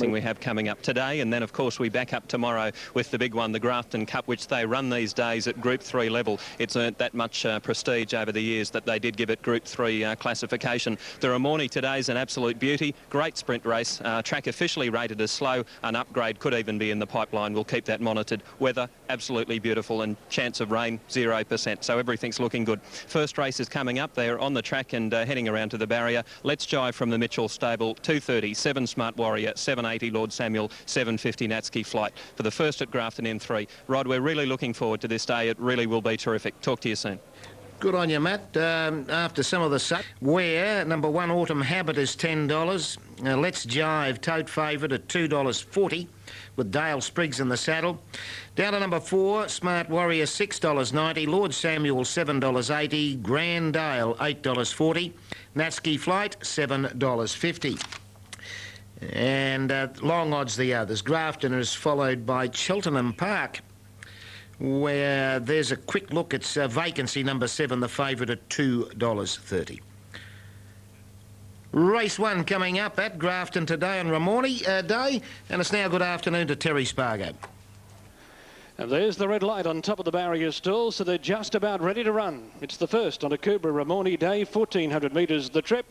We have coming up today, and then of course we back up tomorrow with the big one, the Grafton Cup, which they run these days at Group 3 level. It's earned that much prestige over the years that they did give it Group 3 classification. The Ramornie today's an absolute beauty, great sprint race, track officially rated as slow, an upgrade could even be in the pipeline. We'll keep that monitored. Weather absolutely beautiful, and chance of rain 0%, so everything's looking good. First race is coming up. They're on the track and heading around to the barrier. Let's Jive from the Mitchell stable, 2:30, 7 Smart Warrior, 7:80 Lord Samuel, 7:50 Natsuki Flight for the first at Grafton in 3. Rod, we're really looking forward to this day. It really will be terrific. Talk to you soon. Good on you, Matt. After some of the where number 1 Autumn Habit is $10. Let's Jive tote favourite at $2.40 with Dale Spriggs in the saddle. Down to number 4 Smart Warrior $6.90, Lord Samuel $7.80, Grand Dale $8.40, Natsuki Flight $7.50. And long odds the others. Grafton is followed by Cheltenham Park, where there's a quick look. It's vacancy number 7, the favourite at $2.30. Race 1 coming up at Grafton today on Ramornie Day, and it's now good afternoon to Terry Spargo. And there's the red light on top of the barrier stall, so they're just about ready to run. It's the first on a Cobra Ramornie Day, 1,400 metres the trip.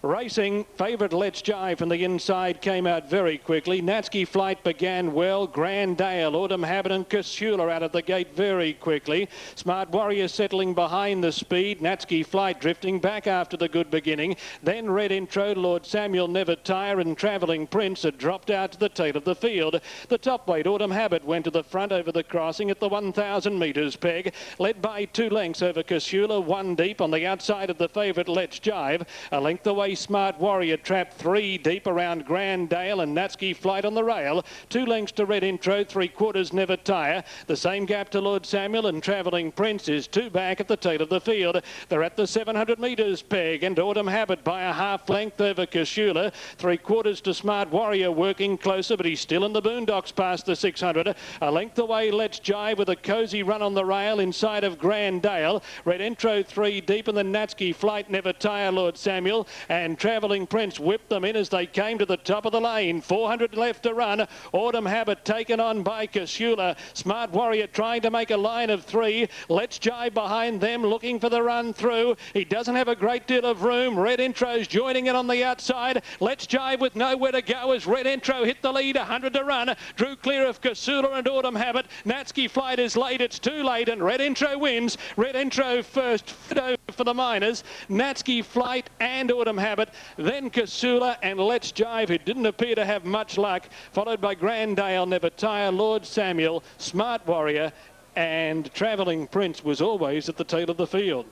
Racing, favourite Let's Jive from the inside came out very quickly. Natsuki Flight began well. Grand Dale, Autumn Habit and Casula out of the gate very quickly. Smart Warrior settling behind the speed. Natsuki Flight drifting back after the good beginning. Then Red Intro, Lord Samuel Never Tire and Travelling Prince had dropped out to the tail of the field. The top weight, Autumn Habit, went to the front over the crossing at the 1,000 metres peg. Led by 2 lengths over Casula, 1 deep on the outside of the favourite Let's Jive. A length away Smart Warrior trapped 3 deep around Grand Dale and Natsuki Flight on the rail. 2 lengths to Red Intro, 3/4 Never Tire. The same gap to Lord Samuel and Travelling Prince is 2 back at the tail of the field. They're at the 700 metres peg, and Autumn Habit by a half length over Casula. 3/4 to Smart Warrior working closer, but he's still in the boondocks past the 600. A length away Let's Jive with a cosy run on the rail inside of Grand Dale. Red Intro 3 deep, and the Natsuki Flight Never Tire Lord Samuel, and Travelling Prince whipped them in as they came to the top of the lane. 400 left to run. Autumn Habit taken on by Casula. Smart Warrior trying to make a line of 3. Let's Jive behind them looking for the run through. He doesn't have a great deal of room. Red Intro's joining it on the outside. Let's Jive with nowhere to go as Red Intro hit the lead. 100 to run. Drew clear of Casula and Autumn Habit. Natsuki Flight is late. It's too late, and Red Intro wins. Red Intro first for the minors. Natsuki Flight and Autumn Habit, then Casula and Let's Jive, who didn't appear to have much luck, followed by Grand Dale, Never Tire, Lord Samuel, Smart Warrior, and Travelling Prince was always at the tail of the field.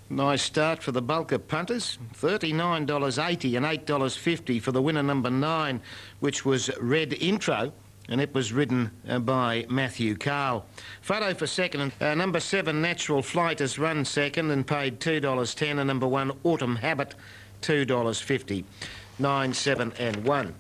Nice start for the bulk of punters. $39.80 and $8.50 for the winner number 9, which was Red Intro, and it was ridden by Matthew Carl. Photo for second. Number 7, Natural Flight, has run second and paid $2.10, and number 1, Autumn Habit, $2.50. 9, 7 and 1.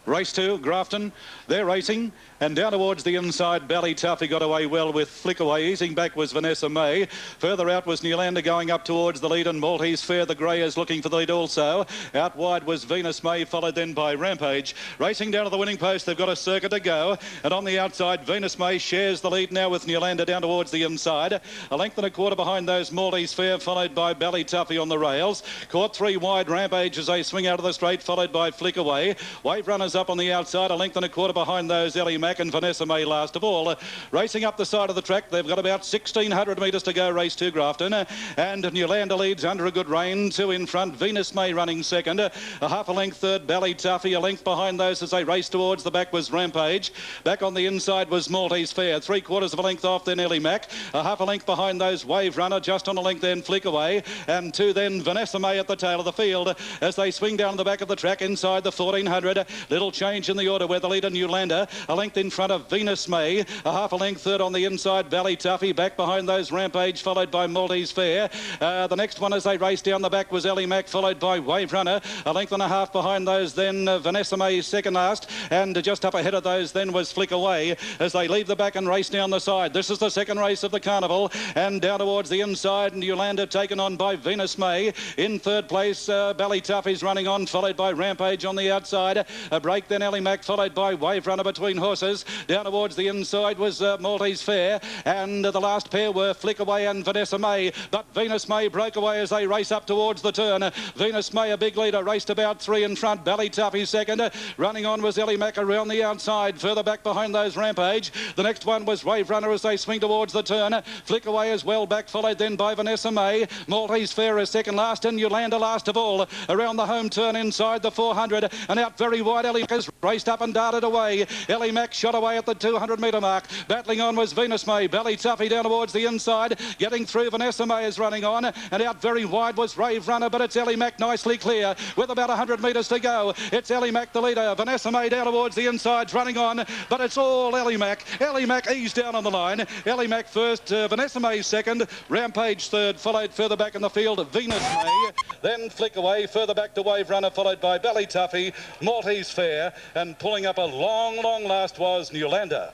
Race 2, Grafton, they're racing, and down towards the inside, Bally Tough, he got away well with Flickaway. Easing back was Vanessa May. Further out was Newlander going up towards the lead, and Maltese Fair, the grey, is looking for the lead also. Out wide was Venus May, followed then by Rampage. Racing down to the winning post, they've got a circuit to go, and on the outside, Venus May shares the lead now with Newlander down towards the inside. A length and a quarter behind those, Maltese Fair, followed by Bally Tuffy on the rails. Caught 3 wide, Rampage as they swing out of the straight, followed by Flickaway. Wave Runners up on the outside, a length and a quarter behind those, Ellie Mack and Vanessa May last of all. Racing up the side of the track, they've got about 1,600 metres to go, race 2, Grafton, and Newlander leads under a good rein. 2 in front, Venus May running second. A half a length third, Bally Tuffy. A length behind those as they race towards the back was Rampage. Back on the inside was Maltese Fair. 3/4 of a length off then Ellie Mack. A half a length behind those, Wave Runner. Just on a length then Flickaway. And 2 then Vanessa May at the tail of the field as they swing down the back of the track inside the 1,400. Little little change in the order where the leader Newlander, a length in front of Venus May, a half a length third on the inside, Valley Tuffy, back behind those Rampage, followed by Maltese Fair. The next one as they race down the back was Ellie Mac, followed by Wave Runner, a length and a half behind those then Vanessa May second last, and just up ahead of those then was Flick Away as they leave the back and race down the side. This is the second race of the carnival, and down towards the inside, Newlander taken on by Venus May. In third place, Valley Tuff is running on, followed by Rampage on the outside. A break then Ellie Mac, followed by Wave Runner between horses. Down towards the inside was Maltese Fair, and the last pair were Flick Away and Vanessa May, but Venus May broke away as they race up towards the turn. Venus May, a big leader, raced about three in front. Valley Tuff is second. Running on was Ellie Mac around the outside, further back behind those Rampage. The next one was Wave Runner as they swing towards the turn. Flick Away as well back, followed then by Vanessa May. Maltese Fair is second last, and Newlander last of all. Around the home turn inside the 400, and out very wide. Ellie Mac has raced up and darted away. Ellie Mac shot away at the 200 metre mark. Battling on was Venus May. Valley Tuffy down towards the inside. Getting through, Vanessa May is running on, and out very wide was Wave Runner, but it's Ellie Mac nicely clear with about 100 metres to go. It's Ellie Mac the leader. Vanessa May down towards the inside, running on, but it's all Ellie Mac. Ellie Mac eased down on the line. Ellie Mac first, Vanessa May second, Rampage third, followed further back in the field Venus May, then Flick Away, further back to Wave Runner, followed by Valley Tuffy, Maltese Fair, and pulling up a long last was Newlander.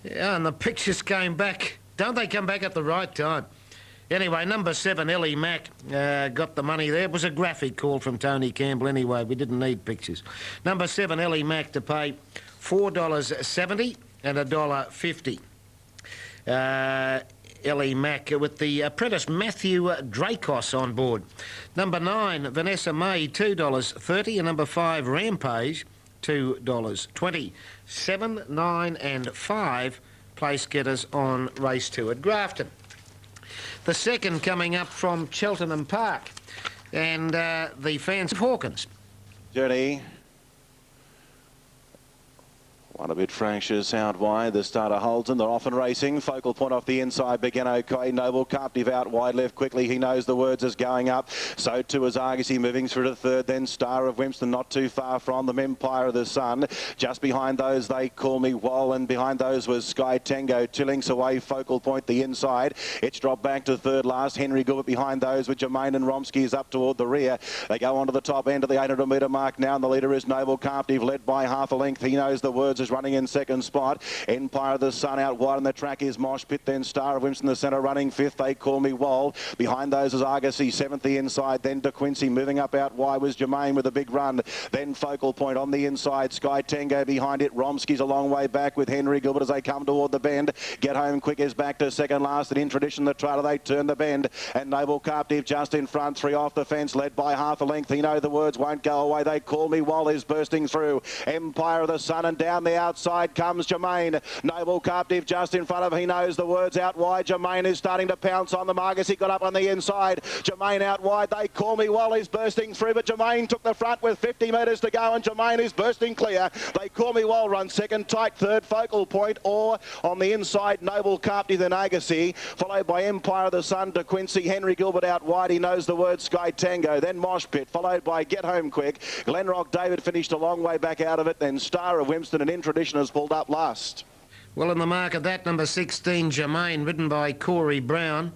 Yeah, and the pictures came back. Don't they come back at the right time? Anyway, number 7, Ellie Mac, got the money there. It was a graphic call from Tony Campbell anyway. We didn't need pictures. Number 7, Ellie Mac, to pay $4.70 and $1.50. Ellie Mac with the apprentice Matthew Dracos on board. Number 9, Vanessa May, $2.30, and number 5, Rampage, $2.20. 7, 9 and 5 place getters on race 2 at Grafton. The second coming up from Cheltenham Park, and the fans of Hawkins. Journey. One a bit fractious out wide. The starter holds and they're off and racing. Focal point off the inside. Begin okay. Noble Captive out wide left quickly. He knows the words is going up. So too is Argosy moving through to third. Then Star of Winston not too far from them. Empire of the Sun. Just behind those They Call Me Wall, and behind those was Sky Tango. 2 lengths away. Focal point the inside. It's dropped back to third last. Henry Gilbert behind those with Jermaine and Romsky is up toward the rear. They go on to the top end of the 800 metre mark now, and the leader is Noble Captive, led by half a length. He knows the words is running in second spot. Empire of the Sun out wide on the track is Mosh Pit, then Star of Winston the centre running fifth. They Call Me Wall. Behind those is Argosy, seventh the inside. Then De Quincy moving up out wide was Jermaine with a big run. Then Focal Point on the inside. Sky Tango behind it. Romsky's a long way back with Henry Gilbert as they come toward the bend. Get Home Quick is back to second last, and in tradition the trailer they turn the bend, and Noble Captive just in front. 3 off the fence, led by half a length. He know the words won't go away. They Call Me Wall is bursting through. Empire of the Sun, and down the outside comes Jermaine. Noble Captive just in front of He Knows the Words out wide. Jermaine is starting to pounce on the Margus. He got up on the inside. Jermaine out wide. They Call Me Wall is bursting through, but Jermaine took the front with 50 metres to go, and Jermaine is bursting clear. They Call Me Wall runs second, tight third, Focal Point, or on the inside Noble Captive, then Agassi, followed by Empire of the Sun, De Quincy, Henry Gilbert out wide. He Knows the Words, Sky Tango, then Mosh Pit, followed by Get Home Quick. Glenrock David finished a long way back out of it, then Star of Winston and In Tradition has pulled up last. Well, in the mark of that, number 16, Jermaine, ridden by Corey Brown,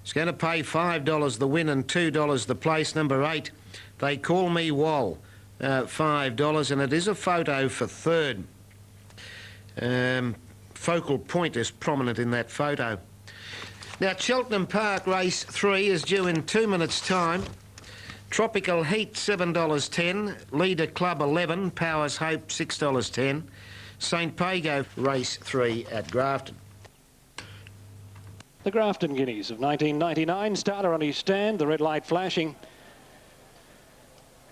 is going to pay $5 the win and $2 the place. Number 8, They Call Me Wall, $5, and it is a photo for third. Focal Point is prominent in that photo. Now, Cheltenham Park race 3 is due in 2 minutes' time. Tropical Heat, $7.10. Leader Club, 11. Powers Hope, $6.10. St Pago race 3 at Grafton. The Grafton Guineas of 1999. Starter on his stand, the red light flashing.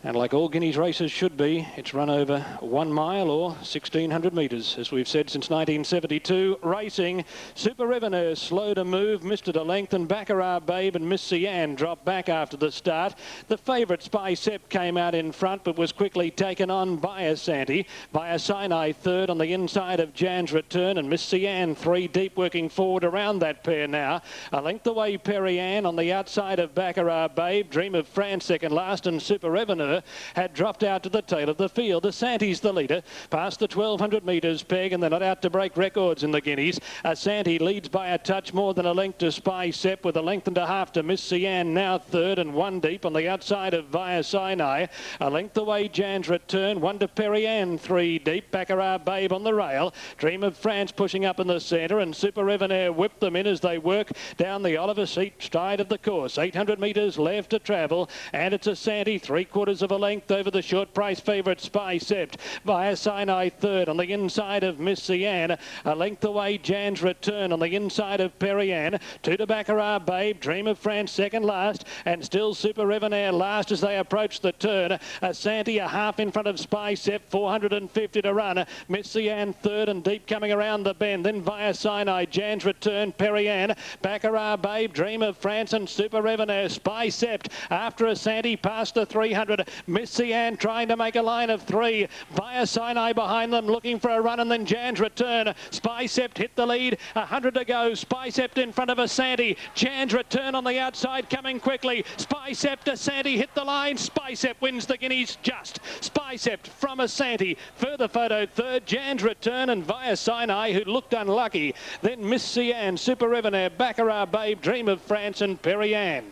And like all Guineas races should be, it's run over 1 mile or 1,600 metres, as we've said since 1972. Racing, Super River Nurse, slow to move, missed it a length, and Baccarat Babe and Miss Cian dropped back after the start. The favourite Spy Sepp came out in front, but was quickly taken on by a Santi. By a Sinai third on the inside of Jan's Return, and Miss Cian 3 deep, working forward around that pair now. A length away Perry Ann on the outside of Baccarat Babe. Dream of France second last, and Super River Nurse her, had dropped out to the tail of the field. Asante's the leader, past the 1200 metres peg, and they're not out to break records in the Guineas. Asante leads by a touch more than a length to Spy Sep, with a length and a half to Miss Sian, now third, and one deep on the outside of Via Sinai. A length away, Jan's Return, one to Perianne, three deep. Baccarat Babe on the rail. Dream of France pushing up in the centre, and Super Revenair whipped them in as they work down the Oliver Seat stride of the course. 800 metres left to travel, and it's Asante, 3/4 of a length over the short price favourite Spy Sept. Via Sinai third on the inside of Miss Sian. A length away, Jan's Return on the inside of Perianne. Two to Baccarat Babe. Dream of France second last, and still Super Revenair last as they approach the turn. Asante a half in front of Spy Sept, 450 to run. Miss Sian third and deep coming around the bend. Then Via Sinai, Jan's Return, Perianne, Baccarat Babe, Dream of France, and Super Revenair. Spy Sept after Asante past the 300. Miss Sian trying to make a line of three. Via Sinai behind them looking for a run, and then Jan's Return. Spy Sept hit the lead. 100 to go. Spy Sept in front of Asante. Jan's Return on the outside coming quickly. Spy Sept, Asante hit the line. Spy Sept wins the Guineas just. Spy Sept from Asante. Further photo third, Jan's Return and Via Sinai, who looked unlucky. Then Miss Sian, Super Revenair, Baccarat Babe, Dream of France, and Perianne.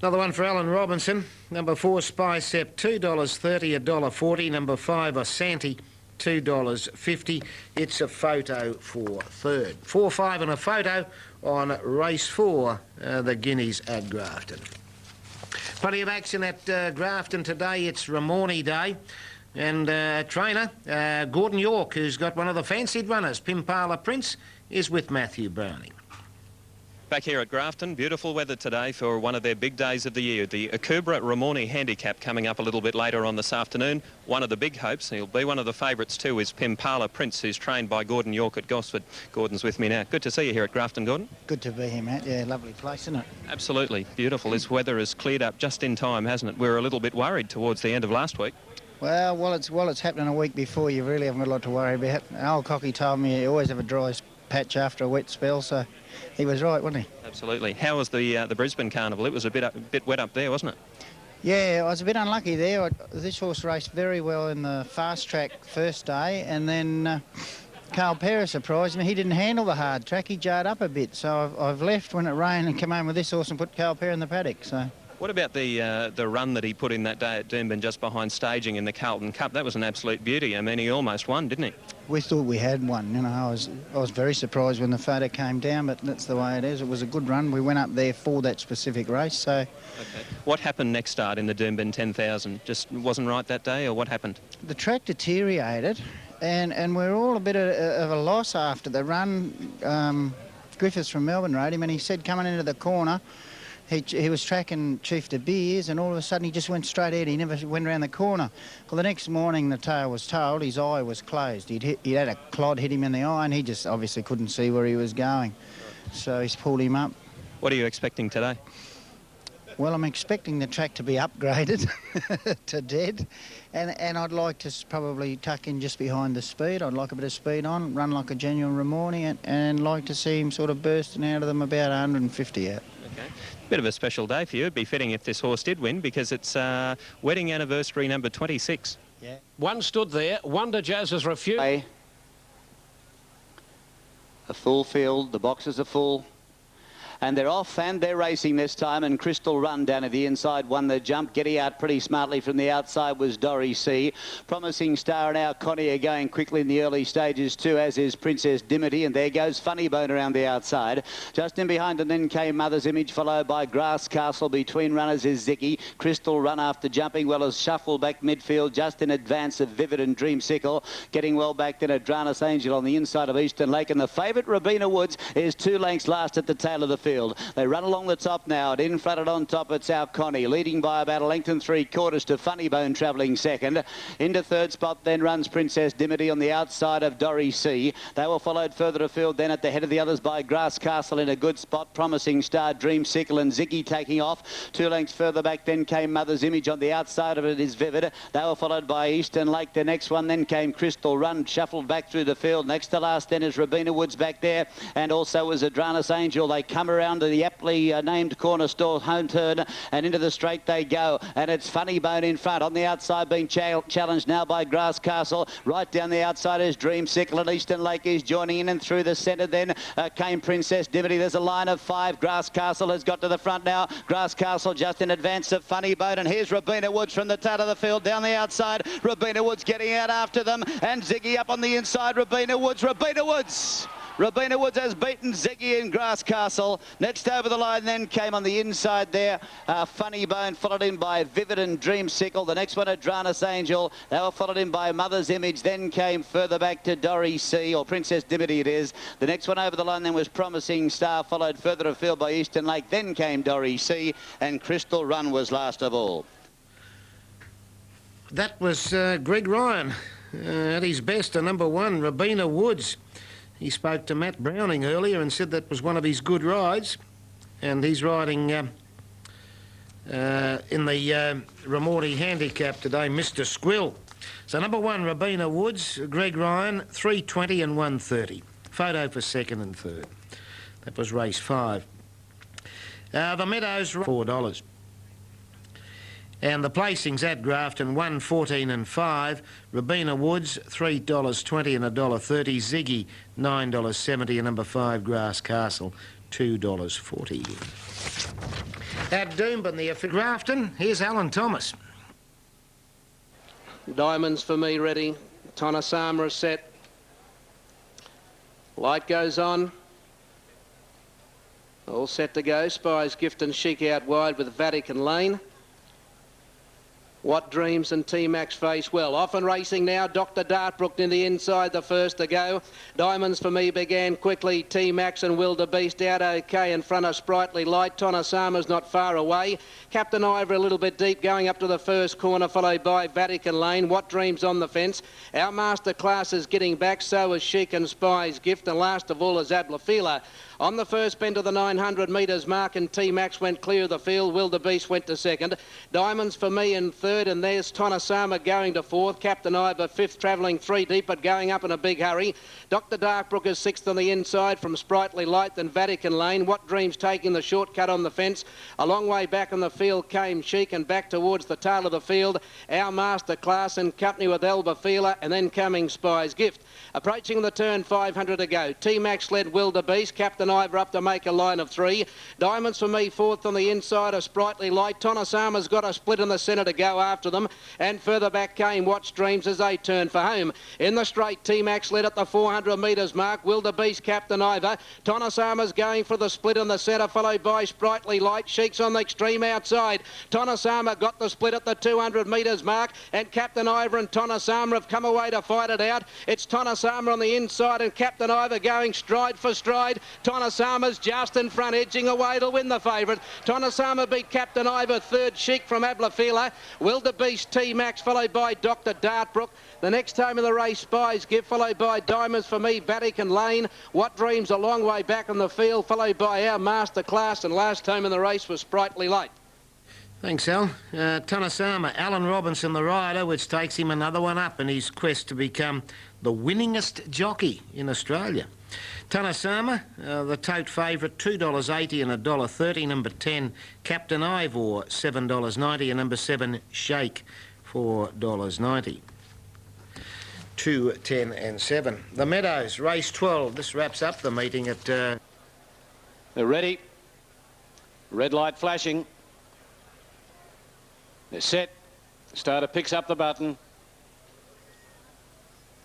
Another one for Alan Robinson. Number 4, Spy Sep, $2.30, $1.40. Number 5, Asante, $2.50. It's a photo for third. 4, 5 and a photo on race 4, the Guineas at Grafton. Plenty of action at Grafton today. It's Ramornie Day. And trainer, Gordon York, who's got one of the fancied runners, Pimpala Prince, is with Matthew Browning. Back here at Grafton, beautiful weather today for one of their big days of the year. The Akubra Ramornie Handicap coming up a little bit later on this afternoon. One of the big hopes, and he'll be one of the favourites too, is Pimpala Prince, who's trained by Gordon York at Gosford. Gordon's with me now. Good to see you here at Grafton, Gordon. Good to be here, Matt. Yeah, lovely place, isn't it? Absolutely beautiful. This weather has cleared up just in time, hasn't it? We were a little bit worried towards the end of last week. Well, it's happening a week before. You really haven't got a lot to worry about. Old Cocky told me you always have a dry patch after a wet spell, so he was right, wasn't he? Absolutely. How was the Brisbane Carnival? It was a bit wet up there, wasn't it? Yeah, I was a bit unlucky there. This horse raced very well in the fast track first day, and then Carl Perez surprised me. He didn't handle the hard track. He jarred up a bit, so I've left when it rained and come home with this horse and put Carl Perez in the paddock. So. What about the run that he put in that day at Doomben just behind staging in the Carlton Cup? That was an absolute beauty. I mean, he almost won, didn't he? We thought we had one. You know, I was very surprised when the photo came down, but that's the way it is. It was a good run. We went up there for that specific race, so... Okay. What happened next start in the Doomben 10,000? Just wasn't right that day, or what happened? The track deteriorated, and we're all a bit of a loss after the run. Griffiths from Melbourne rode him, and he said coming into the corner, he was tracking Chief De Beers, and all of a sudden he just went straight ahead. He never went around the corner. Well, the next morning the tale was told his eye was closed. He'd had a clod hit him in the eye, and he just obviously couldn't see where he was going. So he's pulled him up. What are you expecting today? Well, I'm expecting the track to be upgraded to dead, and I'd like to probably tuck in just behind the speed. I'd like a bit of speed on, run like a genuine Ramornie, and like to see him sort of bursting out of them about 150 out. Okay. Bit of a special day for you. It'd be fitting if this horse did win, because it's wedding anniversary number 26. Yeah. One stood there. Wonder Jazz has refused. A full field. The boxes are full. And they're off and they're racing this time, and Crystal Run down at the inside won the jump. Getting out pretty smartly from the outside was Dory C. Promising Star and Our Connie are going quickly in the early stages too, as is Princess Dimity, and there goes Funny Bone around the outside. Just in behind and then came Mother's Image, followed by Grass Castle. Between runners is Zicky. Crystal Run after jumping well as Shuffle back midfield just in advance of Vivid and Dreamsicle. Getting well back then Adranus Angel on the inside of Eastern Lake, and the favourite Rabina Woods is 2 lengths last at the tail of the field. They run along the top now, and in front and on top it's Our Connie, leading by about a length and 3/4 to Funny Bone travelling second. Into third spot then runs Princess Dimity on the outside of Dory C. They were followed further afield then at the head of the others by Grass Castle in a good spot. Promising Star, Dreamsicle and Zicky taking off. 2 lengths further back then came Mother's Image. On the outside of it is Vivid. They were followed by Eastern Lake. The next one then came Crystal Run, shuffled back through the field. Next to last then is Rabina Woods back there, and also was Adranus Angel. They come around the aptly named corner store home turn, and into the straight they go. And it's Funny Bone in front. On the outside being challenged now by Grass Castle. Right down the outside is Dream Sickle, and Eastern Lake is joining in, and through the centre then came Princess Dimity. There's a line of 5. Grass Castle has got to the front now. Grass Castle just in advance of Funny Bone, and here's Rabina Woods from the tail of the field down the outside. Rabina Woods getting out after them, and Ziggy up on the inside. Rabina Woods has beaten Ziggy in Grass Castle. Next over the line then came on the inside there Funny Bone, followed in by Vivid and Dream Sickle. The next one Adranus Angel. They were followed in by Mother's Image. Then came further back to Dory C, or Princess Dimity it is. The next one over the line then was Promising Star, followed further afield by Eastern Lake. Then came Dory C, and Crystal Run was last of all. That was Greg Ryan at his best, a number 1, Rabina Woods. He spoke to Matt Browning earlier and said that was one of his good rides, and he's riding in the Ramornie handicap today, Mr. Squill. So number 1, Rabina Woods, Greg Ryan, 3:20 and 1:30. Photo for second and third. That was race 5. The Meadows, $4. And the placings at Grafton, 1:14 and 5. Rabina Woods, $3.20 and $1.30. Ziggy, $9.70 and number 5, Grass Castle, $2.40. At Doomben, the Grafton, here's Alan Thomas. Diamonds for me ready. Tonasama is set. Light goes on. All set to go. Spies Gift and Chic out wide with Vatican Lane. What Dreams and T-Max face well. Off and racing now. Dr. Dartbrook in the inside, the first to go. Diamonds for me began quickly. T-Max and Wildebeest out okay in front of Sprightly Light. Tonasama's not far away. Captain Ivor a little bit deep going up to the first corner, followed by Vatican Lane. What Dreams on the fence. Our Master Class is getting back, so is Chic and Spies Gift, and last of all is Ablafila. On the first bend of the 900 metres mark, and T-Max went clear of the field. Wildebeest went to second. Diamonds for me in third, and there's Tonasama going to fourth. Captain Ivor fifth, travelling 3 deep, but going up in a big hurry. Dr. Darkbrook is sixth on the inside from Sprightly Light, then Vatican Lane. What Dreams taking the shortcut on the fence. A long way back on the field came Chic, and back towards the tail of the field, Our Master Class in company with Albafila, and then coming Spies Gift. Approaching the turn, 500 to go. T-Max led Wildebeest. Captain Ivor up to make a line of 3. Diamonds for me fourth on the inside of Sprightly Light. Tonasama's got a split in the centre to go after them, and further back came Watch Dreams as they turn for home. In the straight, T-Max led at the 400 metres mark. Wildebeest, Captain Ivor. Tonasama's going for the split in the centre, followed by Sprightly Light. Cheeks on the extreme outside. Tonasama got the split at the 200 metres mark, and Captain Ivor and Tonasama have come away to fight it out. It's Tonasama on the inside, and Captain Ivor going stride for stride. Tonasama's just in front, edging away to win the favourite. Tonasama beat Captain Ivor, third Chic from Ablafila. Wildebeest, T-Max, followed by Dr. Dartbrook. The next home of the race, Spies Gift, followed by Diamonds for me, Vatican Lane. What Dreams a long way back on the field, followed by Our Master Class, and last home in the race was Sprightly Light. Thanks, Al. Tonasama, Alan Robinson, the rider, which takes him another one up in his quest to become the winningest jockey in Australia. Tonasama, the tote favourite, $2.80 and $1.30. Number 10, Captain Ivor, $7.90, and number 7, Shake, $4.90. 2, 10 and 7. The Meadows, race 12. This wraps up the meeting at... They're ready. Red light flashing. They're set. Starter picks up the button.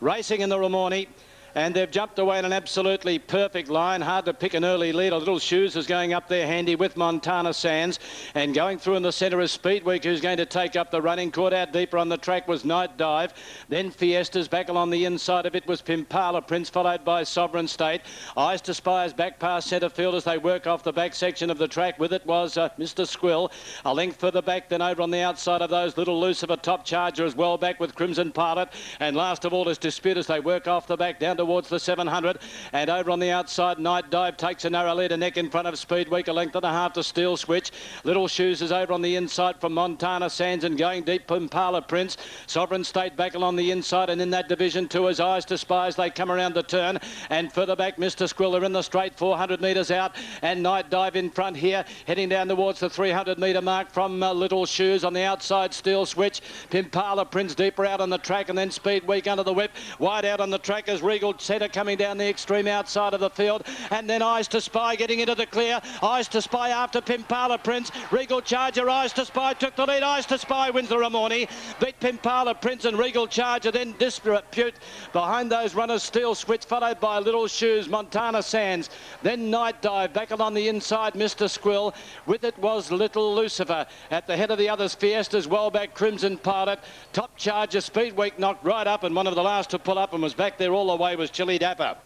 Racing in the Ramornie. And they've jumped away in an absolutely perfect line. Hard to pick an early lead. A Little Shoes is going up there handy with Montana Sands. And going through in the centre is Speedweek, who's going to take up the running. Caught out deeper on the track was Night Dive. Then Fiestas. Back along the inside of it was Pimpala Prince, followed by Sovereign State. Eyes to Spires back past centre field as they work off the back section of the track. With it was Mr. Squill. A length further back than over on the outside of those. Little Lucifer Top Charger as well back with Crimson Pilot. And last of all is Dispute as they work off the back down towards the 700. And over on the outside, Night Dive takes a narrow lead, a neck in front of Speed Week, a length and a half to Steel Switch. Little Shoes is over on the inside from Montana Sands, and going deep, Impala Prince. Sovereign State back along the inside, and in that division too is Eyes to Spy as they come around the turn. And further back, Mr. Squill, they're in the straight, 400 metres out, and Night Dive in front here, heading down towards the 300 metre mark from Little Shoes. On the outside, Steel Switch. Impala Prince deeper out on the track, and then Speed Week under the whip. Wide out on the track as Regal Centre coming down the extreme outside of the field, and then Eyes to Spy getting into the clear. Eyes to Spy after Pimpala Prince. Regal Charger, Eyes to Spy took the lead. Eyes to Spy wins the Ramornie. Beat Pimpala Prince and Regal Charger, then Dispute behind those runners. Steel Switch followed by Little Shoes, Montana Sands, then Night Dive back along the inside, Mr. Squill. With it was Little Lucifer. At the head of the others, Fiesta's well back, Crimson Pilot. Top Charger, Speed Week knocked right up, and one of the last to pull up and was back there all the way was Chili Dapper.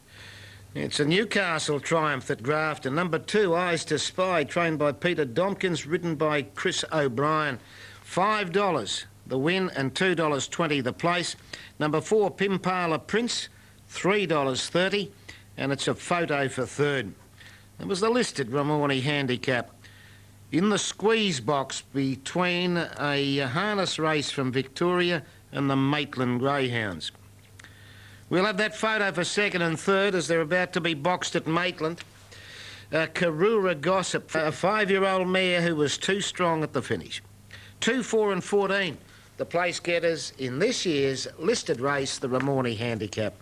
It's a Newcastle triumph at Grafton. Number 2, Eyes to Spy, trained by Peter Domkins, ridden by Chris O'Brien. $5 the win and $2.20 the place. Number 4, Pimpala Prince, $3.30, and it's a photo for third. It was the listed Ramornie handicap. In the squeeze box between a harness race from Victoria and the Maitland Greyhounds. We'll have that photo for second and third as they're about to be boxed at Maitland. Karura Gossip, a 5-year-old mare who was too strong at the finish. 2, 4 and 14, the place getters in this year's listed race, the Ramornie handicap.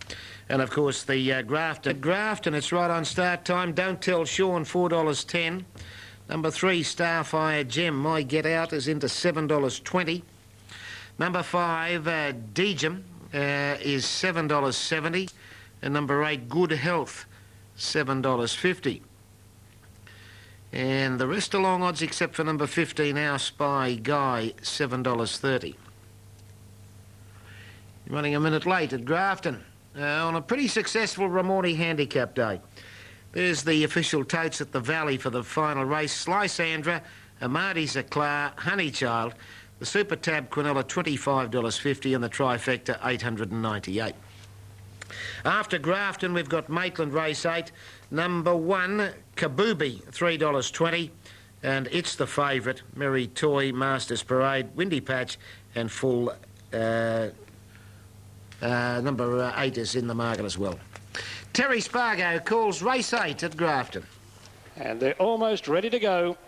And of course the Grafton. At Grafton, it's right on start time. Don't Tell Sean, $4.10. Number 3, Starfire Gem, My Get Out, is into $7.20. Number 5, Dejum, is $7.70, and number 8, Good Health, $7.50. And the rest are long odds except for number 15, Our Spy Guy, $7.30. Running a minute late at Grafton on a pretty successful Ramornie handicap day. There's the official totes at the Valley for the final race. Lysandra, Amadi Zaklar, Honeychild, the Super Tab Quinella, $25.50, and the Trifecta, $898. After Grafton, we've got Maitland Race 8, number 1, Kabubi, $3.20, and it's the favourite, Merry Toy, Masters Parade, Windy Patch, and full number 8 is in the market as well. Terry Spargo calls race 8 at Grafton. And they're almost ready to go.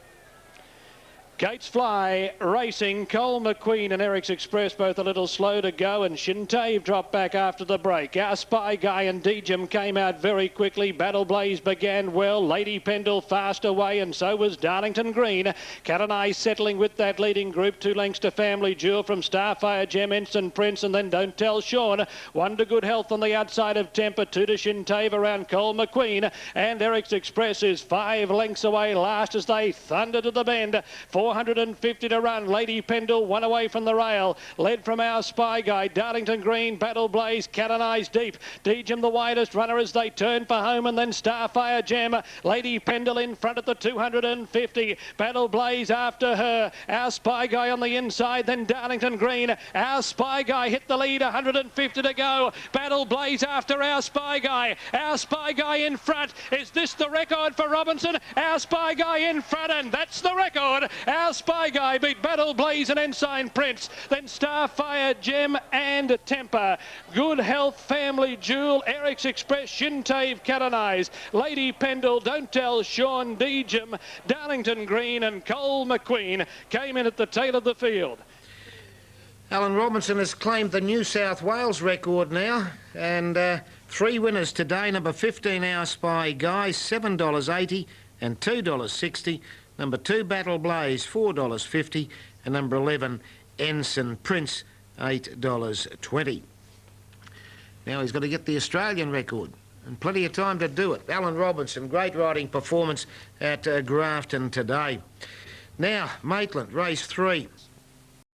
Gates Fly racing, Cole McQueen and Eric's Express both a little slow to go, and Shintave dropped back after the break. Our Spy Guy and Dejum came out very quickly. Battle Blaze began well. Lady Pendle fast away, and so was Darlington Green. Cat and I settling with that leading group. 2 lengths to Family Jewel from Starfire Gem, Ensign Prince, and then Don't Tell Sean. 1 to Good Health on the outside of Temper. 2 to Shintave around Cole McQueen, and Eric's Express is 5 lengths away last as they thunder to the bend. 450 to run. Lady Pendle 1 away from the rail. Led from Our Spy Guy. Darlington Green, Battle Blaze, Cat and Eyes deep. Dejum the widest runner as they turn for home, and then Starfire Gem. Lady Pendle in front at the 250. Battle Blaze after her. Our Spy Guy on the inside, then Darlington Green. Our Spy Guy hit the lead, 150 to go. Battle Blaze after Our Spy Guy. Our Spy Guy in front. Is this the record for Robinson? Our Spy Guy in front, and that's the record. Our Spy Guy beat Battle Blaze and Ensign Prince, then Starfire Gem and Temper. Good Health, Family Jewel, Eric's Express, Shintave, Cat and Eyes, Lady Pendle, Don't Tell Sean, Dejum, Darlington Green and Cole McQueen came in at the tail of the field. Alan Robinson has claimed the New South Wales record now, and 3 winners today. Number 15, Our Spy Guy, $7.80 and $2.60. Number 2, Battle Blaze, $4.50, and number 11, Ensign Prince, $8.20. Now he's got to get the Australian record, and plenty of time to do it. Alan Robinson, great riding performance at Grafton today. Now, Maitland, race 3.